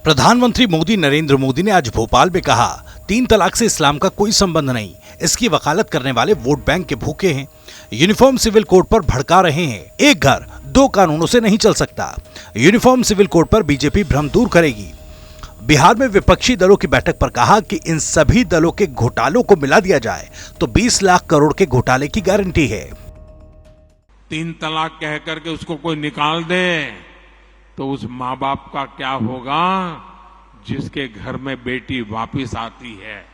प्रधानमंत्री मोदी नरेंद्र मोदी ने आज भोपाल में कहा, 3 तलाक से इस्लाम का कोई संबंध नहीं। इसकी वकालत करने वाले वोट बैंक के भूखे हैं। यूनिफॉर्म सिविल कोड पर भड़का रहे हैं। एक घर 2 कानूनों से नहीं चल सकता। यूनिफॉर्म सिविल कोड पर बीजेपी भ्रम दूर करेगी। बिहार में विपक्षी दलों की बैठक पर कहा कि इन सभी दलों के घोटालों को मिला दिया जाए तो 20 लाख करोड़ के घोटाले की गारंटी है। 3 तलाक कह करके उसको कोई निकाल दे तो उस माँ बाप का क्या होगा जिसके घर में बेटी वापिस आती है।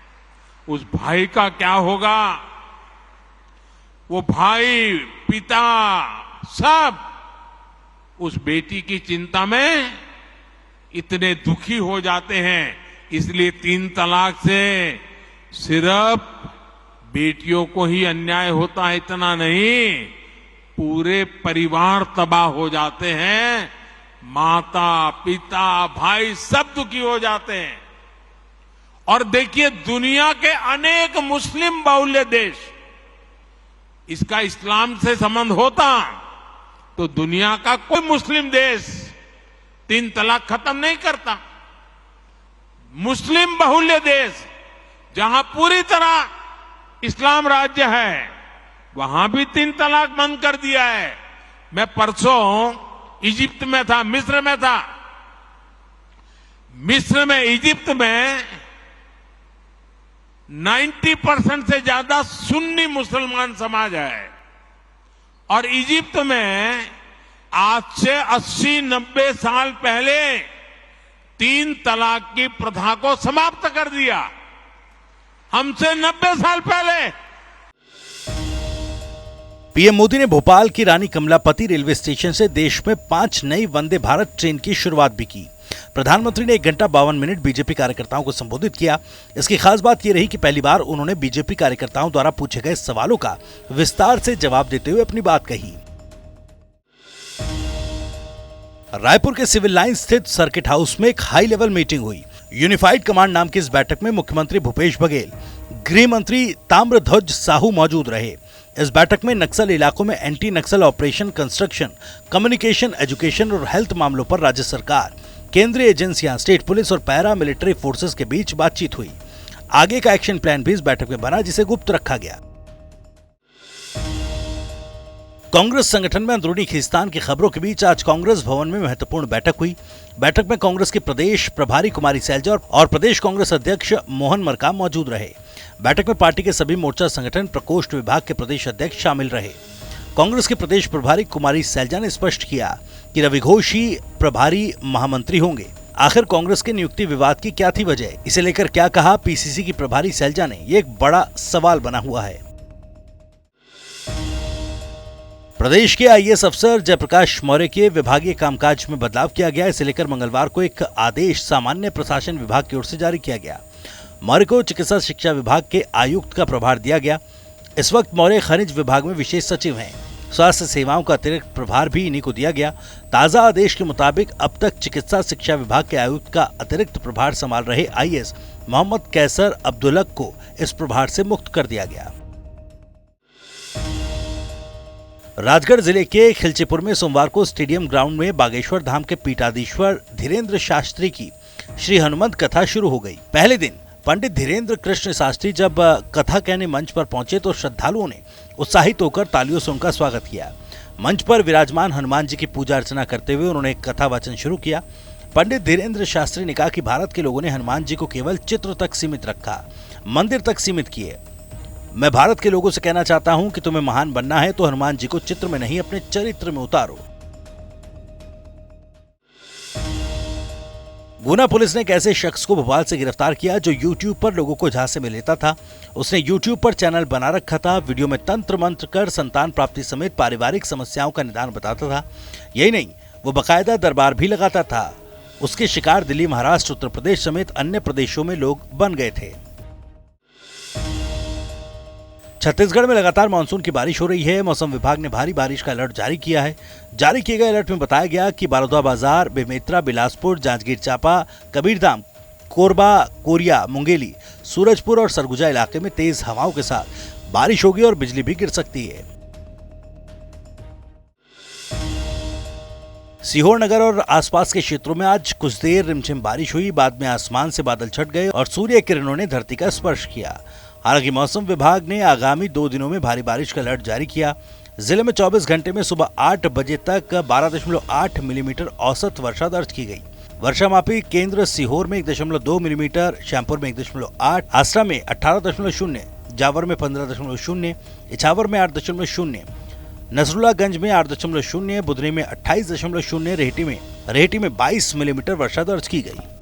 उस भाई का क्या होगा। वो भाई, पिता, सब उस बेटी की चिंता में इतने दुखी हो जाते हैं। इसलिए 3 तलाक से सिर्फ बेटियों को ही अन्याय होता है इतना नहीं, पूरे परिवार तबाह हो जाते हैं। माता, पिता, भाई सब दुखी हो जाते हैं। और देखिए, दुनिया के अनेक मुस्लिम बहुल्य देश, इसका इस्लाम से संबंध होता तो दुनिया का कोई मुस्लिम देश 3 तलाक खत्म नहीं करता। मुस्लिम बहुल्य देश जहां पूरी तरह इस्लाम राज्य है, वहां भी 3 तलाक बंद कर दिया है। मैं परसों इजिप्ट में था, मिस्र में था। मिस्र में, इजिप्ट में 90% से ज्यादा सुन्नी मुसलमान समाज है। और इजिप्ट में आज से 80-90 साल पहले 3 तलाक की प्रथा को समाप्त कर दिया। हमसे 90 साल पहले। पीएम मोदी ने भोपाल की रानी कमलापति रेलवे स्टेशन से देश में 5 नई वंदे भारत ट्रेन की शुरुआत भी की। प्रधानमंत्री ने 1 घंटा 52 मिनट बीजेपी कार्यकर्ताओं को संबोधित किया। इसकी खास बात यह रही कि पहली बार उन्होंने बीजेपी कार्यकर्ताओं द्वारा पूछे गए सवालों का विस्तार से जवाब देते हुए अपनी बात कही। रायपुर के सिविल लाइन स्थित सर्किट हाउस में एक हाई लेवल मीटिंग हुई। यूनिफाइड कमांड नाम की इस बैठक में मुख्यमंत्री भूपेश बघेल, गृह मंत्री ताम्रध्वज साहू मौजूद रहे। इस बैठक में नक्सल इलाकों में एंटी नक्सल ऑपरेशन, कंस्ट्रक्शन, कम्युनिकेशन, एजुकेशन और हेल्थ मामलों पर राज्य सरकार, केंद्रीय एजेंसियां, स्टेट पुलिस और पैरा मिलिट्री फोर्सेस के बीच बातचीत हुई। आगे का एक्शन प्लान भी इस बैठक में बना, जिसे गुप्त रखा गया। कांग्रेस संगठन में अंदरूनी खींचतान की खबरों के बीच आज कांग्रेस भवन में महत्वपूर्ण बैठक हुई। बैठक में कांग्रेस की प्रदेश प्रभारी कुमारी सैलजा और प्रदेश कांग्रेस अध्यक्ष मोहन मरकाम मौजूद रहे। बैठक में पार्टी के सभी मोर्चा संगठन प्रकोष्ठ विभाग के प्रदेश अध्यक्ष शामिल रहे। कांग्रेस के प्रदेश प्रभारी कुमारी सैलजा ने स्पष्ट किया कि रवि घोष ही प्रभारी महामंत्री होंगे। आखिर कांग्रेस के नियुक्ति विवाद की क्या थी वजह, इसे लेकर क्या कहा पीसीसी की प्रभारी सैलजा ने, ये एक बड़ा सवाल बना हुआ है। प्रदेश के आईएएस अफसर जयप्रकाश मौर्य के विभागीय कामकाज में बदलाव किया गया। इसे लेकर मंगलवार को एक आदेश सामान्य प्रशासन विभाग की ओर से जारी किया गया। मौर्य को चिकित्सा शिक्षा विभाग के आयुक्त का प्रभार दिया गया। इस वक्त मौर्य खनिज विभाग में विशेष सचिव हैं। स्वास्थ्य सेवाओं का अतिरिक्त प्रभार भी इन्हीं को दिया गया। ताजा आदेश के मुताबिक अब तक चिकित्सा शिक्षा विभाग के आयुक्त का अतिरिक्त प्रभार संभाल रहे आईएएस मोहम्मद कैसर अब्दुलक को इस प्रभार से मुक्त कर दिया गया। राजगढ़ जिले के खिलचीपुर में सोमवार को स्टेडियम ग्राउंड में बागेश्वर धाम के पीठाधीश्वर धीरेन्द्र शास्त्री की श्री हनुमंत कथा शुरू हो गई। पहले दिन पंडित धीरेन्द्र कृष्ण शास्त्री जब कथा कहने मंच पर पहुंचे तो श्रद्धालुओं ने उत्साहित होकर तालियों से उनका स्वागत किया। मंच पर विराजमान हनुमान जी की पूजा अर्चना करते हुए उन्होंने कथा वाचन शुरू किया। पंडित धीरेन्द्र शास्त्री ने कहा कि भारत के लोगों ने हनुमान जी को केवल चित्र तक सीमित रखा, मंदिर तक सीमित किए। मैं भारत के लोगों से कहना चाहता हूं कि तुम्हें महान बनना है तो हनुमान जी को चित्र में नहीं, अपने चरित्र में उतारो। गुना पुलिस ने एक ऐसे शख्स को भोपाल से गिरफ्तार किया जो YouTube पर लोगों को झांसे में लेता था। उसने YouTube पर चैनल बना रखा था। वीडियो में तंत्र मंत्र कर संतान प्राप्ति समेत पारिवारिक समस्याओं का निदान बताता था। यही नहीं, वो बाकायदा दरबार भी लगाता था। उसके शिकार दिल्ली, महाराष्ट्र, उत्तर प्रदेश समेत अन्य प्रदेशों में लोग बन गए थे। छत्तीसगढ़ में लगातार मानसून की बारिश हो रही है। मौसम विभाग ने भारी बारिश का अलर्ट जारी किया है। जारी किए गए अलर्ट में बताया गया कि बलौदाबाजार, बेमेतरा, बिलासपुर, जांजगीर चांपा, कबीरधाम, कोरबा, कोरिया, मुंगेली, सूरजपुर और सरगुजा इलाके में तेज हवाओं के साथ बारिश होगी और बिजली भी गिर सकती है। सीहोर नगर और आसपास के क्षेत्रों में आज कुछ देर रिमझिम बारिश हुई। बाद में आसमान से बादल छट गए और सूर्य किरणों ने धरती का स्पर्श किया। हालांकि मौसम विभाग ने आगामी 2 दिनों में भारी बारिश का अलर्ट जारी किया। जिले में 24 घंटे में सुबह 8 बजे तक 12.8 मिलीमीटर औसत वर्षा दर्ज की गई। वर्षा मापी केंद्र सीहोर में 1.2 मिलीमीटर, श्यामपुर में 1.8, आसरा में 18.0, जावर में 15.0, इछावर में 8.0, नसरुल्लागंज में 8.0, बुधनी में 28.0, रेहटी में 22 मिलीमीटर वर्षा दर्ज की गई।